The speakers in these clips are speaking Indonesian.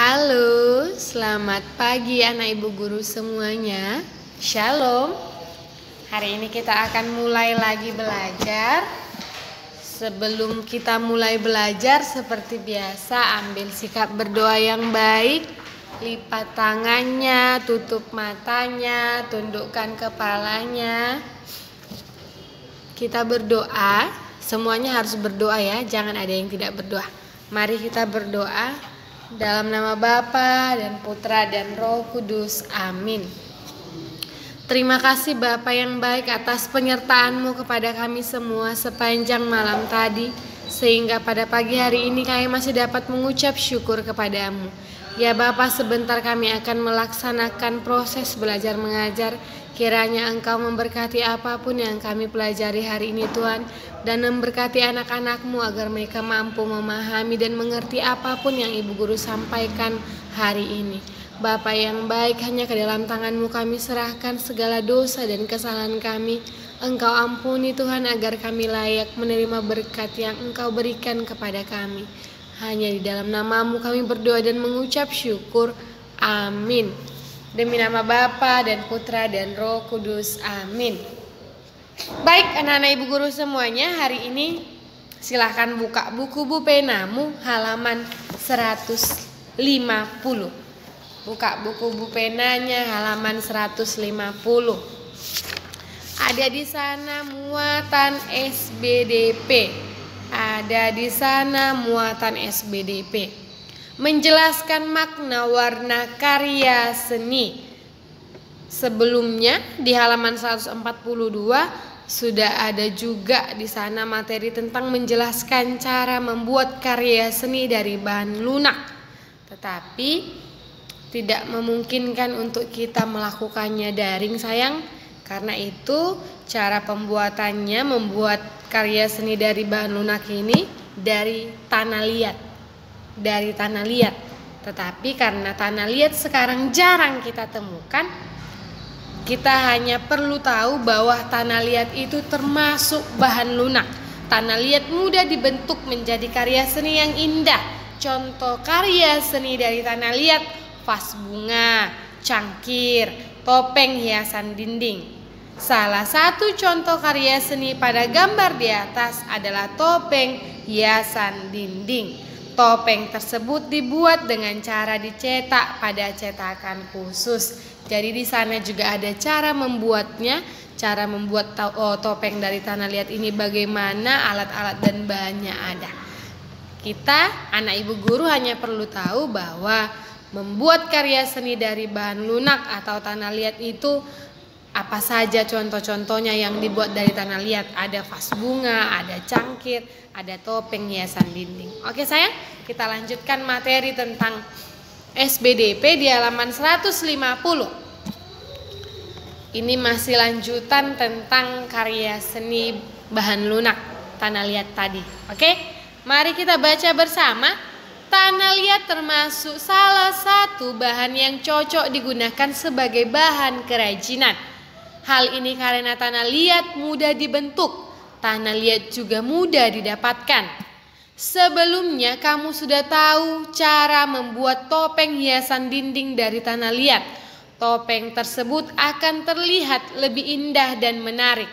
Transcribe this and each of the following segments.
Halo, selamat pagi anak ibu guru semuanya. Shalom. Hari ini kita akan mulai lagi belajar. Sebelum kita mulai belajar, seperti biasa ambil sikap berdoa yang baik. Lipat tangannya, tutup matanya, tundukkan kepalanya. Kita berdoa, semuanya harus berdoa ya, jangan ada yang tidak berdoa. Mari kita berdoa. Dalam nama Bapa dan Putra dan Roh Kudus. Amin. Terima kasih Bapa yang baik atas penyertaan-Mu kepada kami semua sepanjang malam tadi, sehingga pada pagi hari ini kami masih dapat mengucap syukur kepada-Mu. Ya Bapa, sebentar kami akan melaksanakan proses belajar mengajar. Kiranya Engkau memberkati apapun yang kami pelajari hari ini Tuhan, dan memberkati anak-anak-Mu agar mereka mampu memahami dan mengerti apapun yang Ibu Guru sampaikan hari ini. Bapa yang baik, hanya ke dalam tangan-Mu kami serahkan segala dosa dan kesalahan kami. Engkau ampuni Tuhan agar kami layak menerima berkat yang Engkau berikan kepada kami. Hanya di dalam nama-Mu kami berdoa dan mengucap syukur. Amin. Demi nama Bapa dan Putra dan Roh Kudus. Amin. Baik anak-anak ibu guru semuanya, hari ini silahkan buka buku penamu halaman 150. Buka buku penanya halaman 150. Ada di sana muatan SBDP. Ada di sana muatan SBDP. Menjelaskan makna warna karya seni. Sebelumnya di halaman 142 sudah ada juga di sana materi tentang menjelaskan cara membuat karya seni dari bahan lunak. Tetapi tidak memungkinkan untuk kita melakukannya daring sayang. Karena itu cara pembuatannya membuat karya seni dari bahan lunak ini dari tanah liat. Tetapi karena tanah liat sekarang jarang kita temukan, kita hanya perlu tahu bahwa tanah liat itu termasuk bahan lunak. Tanah liat mudah dibentuk menjadi karya seni yang indah. Contoh karya seni dari tanah liat: vas bunga, cangkir, topeng hiasan dinding. Salah satu contoh karya seni pada gambar di atas adalah topeng hiasan dinding. Topeng tersebut dibuat dengan cara dicetak pada cetakan khusus. Jadi di sana juga ada cara membuatnya, cara membuat topeng dari tanah liat ini bagaimana, alat-alat dan bahannya ada. Kita anak ibu guru hanya perlu tahu bahwa membuat karya seni dari bahan lunak atau tanah liat itu apa saja contoh-contohnya yang dibuat dari tanah liat. Ada vas bunga, ada cangkir, ada topeng hiasan dinding. Oke sayang, kita lanjutkan materi tentang SBDP di halaman 150. Ini masih lanjutan tentang karya seni bahan lunak tanah liat tadi. Oke, mari kita baca bersama. Tanah liat termasuk salah satu bahan yang cocok digunakan sebagai bahan kerajinan. Hal ini karena tanah liat mudah dibentuk. Tanah liat juga mudah didapatkan. Sebelumnya kamu sudah tahu cara membuat topeng hiasan dinding dari tanah liat. Topeng tersebut akan terlihat lebih indah dan menarik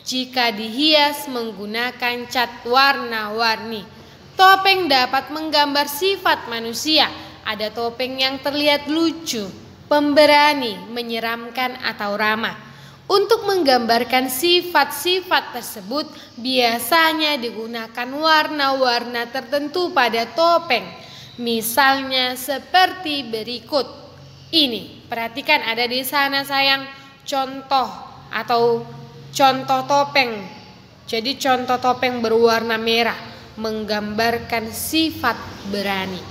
jika dihias menggunakan cat warna-warni. Topeng dapat menggambar sifat manusia. Ada topeng yang terlihat lucu, pemberani, menyeramkan atau ramah. Untuk menggambarkan sifat-sifat tersebut, biasanya digunakan warna-warna tertentu pada topeng. Misalnya seperti berikut. Ini, perhatikan ada di sana sayang contoh atau contoh topeng. Jadi contoh topeng berwarna merah menggambarkan sifat berani.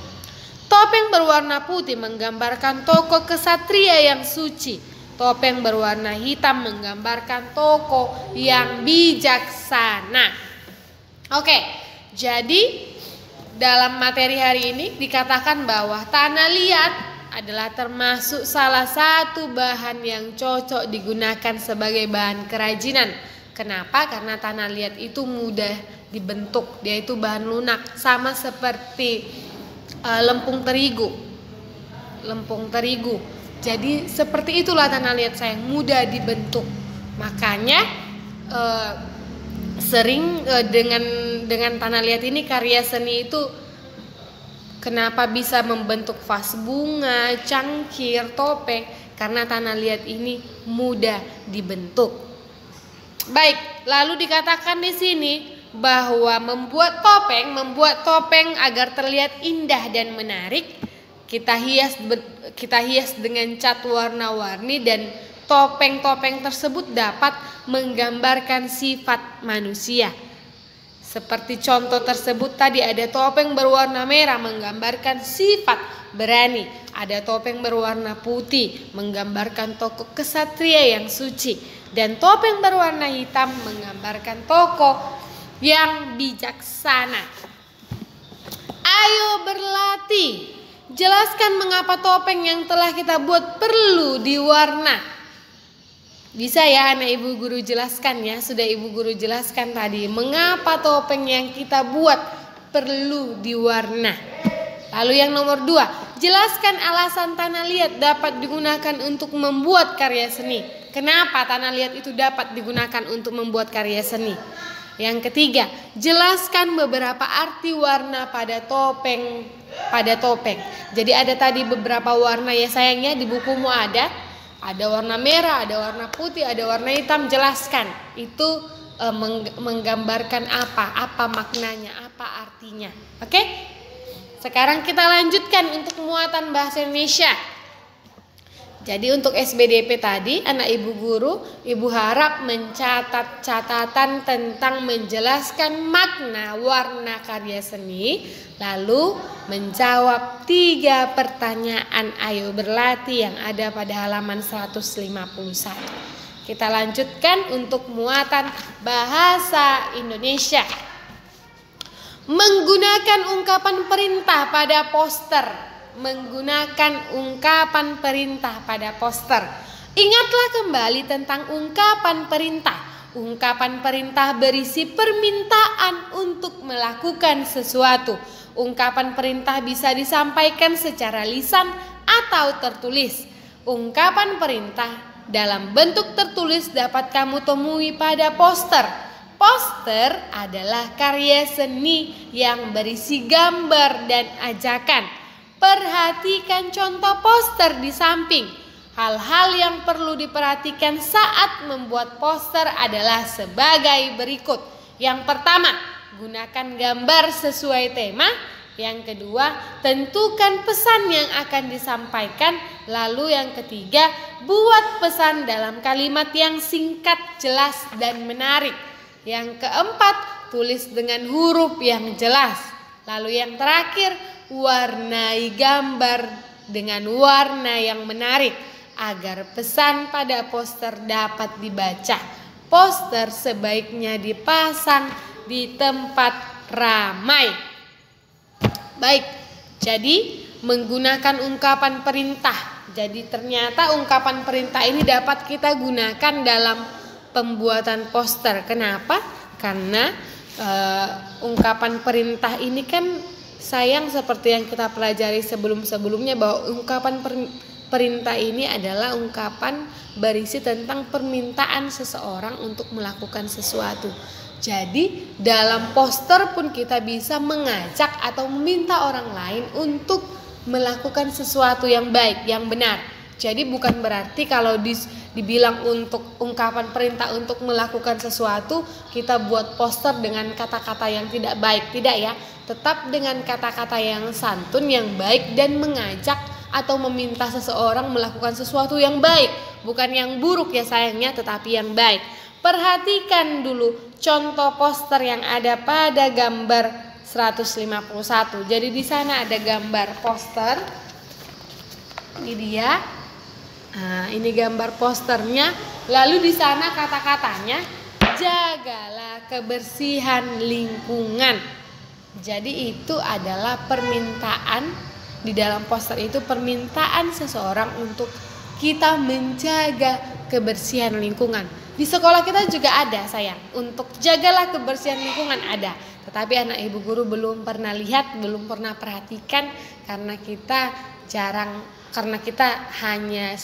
Topeng berwarna putih menggambarkan tokoh kesatria yang suci. Topeng berwarna hitam menggambarkan tokoh yang bijaksana. Oke, jadi dalam materi hari ini dikatakan bahwa tanah liat adalah termasuk salah satu bahan yang cocok digunakan sebagai bahan kerajinan. Kenapa? Karena tanah liat itu mudah dibentuk, dia itu bahan lunak, sama seperti lempung terigu. lempung terigu. Jadi seperti itulah tanah liat sayang, mudah dibentuk. Makanya sering dengan tanah liat ini karya seni itu kenapa bisa membentuk vas bunga, cangkir, topeng, karena tanah liat ini mudah dibentuk. Baik, lalu dikatakan di sini bahwa membuat topeng agar terlihat indah dan menarik, kita hias dengan cat warna-warni, dan topeng-topeng tersebut dapat menggambarkan sifat manusia. Seperti contoh tersebut tadi, ada topeng berwarna merah menggambarkan sifat berani, ada topeng berwarna putih menggambarkan tokoh kesatria yang suci, dan topeng berwarna hitam menggambarkan tokoh yang bijaksana. Ayo berlatih. Jelaskan mengapa topeng yang telah kita buat perlu diwarna. Bisa ya anak ibu guru jelaskan ya, sudah ibu guru jelaskan tadi mengapa topeng yang kita buat perlu diwarna. Lalu yang nomor 2, jelaskan alasan tanah liat dapat digunakan untuk membuat karya seni. Kenapa tanah liat itu dapat digunakan untuk membuat karya seni? Yang ketiga, jelaskan beberapa arti warna pada topeng. Jadi ada tadi beberapa warna ya sayangnya, di bukumu ada warna merah, ada warna putih, ada warna hitam. Jelaskan itu menggambarkan apa maknanya, apa artinya. Oke? Sekarang kita lanjutkan untuk muatan bahasa Indonesia. Jadi untuk SBDP tadi, anak ibu guru, ibu harap mencatat catatan tentang menjelaskan makna warna karya seni, lalu menjawab 3 pertanyaan ayo berlatih yang ada pada halaman 151. Kita lanjutkan untuk muatan bahasa Indonesia. Menggunakan ungkapan perintah pada poster. Ingatlah kembali tentang ungkapan perintah. Ungkapan perintah berisi permintaan untuk melakukan sesuatu. Ungkapan perintah bisa disampaikan secara lisan atau tertulis. Ungkapan perintah dalam bentuk tertulis dapat kamu temui pada poster. Poster adalah karya seni yang berisi gambar dan ajakan. Perhatikan contoh poster di samping. Hal-hal yang perlu diperhatikan saat membuat poster adalah sebagai berikut. Yang pertama, gunakan gambar sesuai tema. Yang kedua, tentukan pesan yang akan disampaikan. Lalu yang ketiga, buat pesan dalam kalimat yang singkat, jelas, dan menarik. Yang keempat, tulis dengan huruf yang jelas. Lalu yang terakhir, warnai gambar dengan warna yang menarik agar pesan pada poster dapat dibaca. Poster sebaiknya dipasang di tempat ramai. Baik, jadi menggunakan ungkapan perintah. Jadi ternyata ungkapan perintah ini dapat kita gunakan dalam pembuatan poster. Kenapa? Karena ungkapan perintah ini kan sayang seperti yang kita pelajari sebelum-sebelumnya, bahwa ungkapan perintah ini adalah ungkapan berisi tentang permintaan seseorang untuk melakukan sesuatu. Jadi dalam poster pun kita bisa mengajak atau meminta orang lain untuk melakukan sesuatu yang baik, yang benar. Jadi bukan berarti kalau dibilang untuk ungkapan perintah untuk melakukan sesuatu, kita buat poster dengan kata-kata yang tidak baik. Tidak ya, tetap dengan kata-kata yang santun, yang baik, dan mengajak atau meminta seseorang melakukan sesuatu yang baik. Bukan yang buruk ya sayangnya, tetapi yang baik. Perhatikan dulu contoh poster yang ada pada gambar 151. Jadi di sana ada gambar poster. Ini dia. Nah, ini gambar posternya. Lalu di sana kata-katanya, jagalah kebersihan lingkungan. Jadi itu adalah permintaan di dalam poster itu, permintaan seseorang untuk kita menjaga kebersihan lingkungan. Di sekolah kita juga ada sayang, untuk jagalah kebersihan lingkungan ada. Tetapi anak ibu guru belum pernah lihat, belum pernah perhatikan, karena kita jarang, karena kita hanya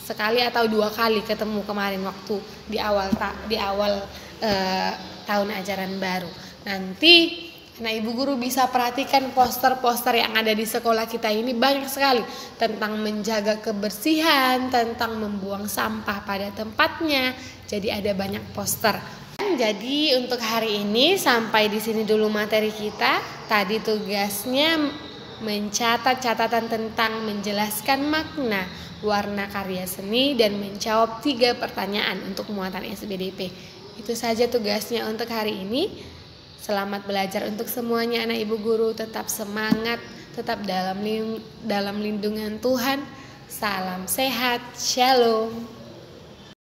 sekali atau 2 kali ketemu kemarin waktu di awal tahun ajaran baru. Nanti anak ibu guru bisa perhatikan poster-poster yang ada di sekolah kita ini banyak sekali tentang menjaga kebersihan, tentang membuang sampah pada tempatnya. Jadi ada banyak poster. Jadi untuk hari ini sampai di sini dulu materi kita. Tadi tugasnya mencatat catatan tentang menjelaskan makna warna karya seni dan menjawab 3 pertanyaan untuk muatan SBDP. Itu saja tugasnya untuk hari ini. Selamat belajar untuk semuanya anak ibu guru. Tetap semangat, tetap dalam lindungan Tuhan. Salam sehat, shalom.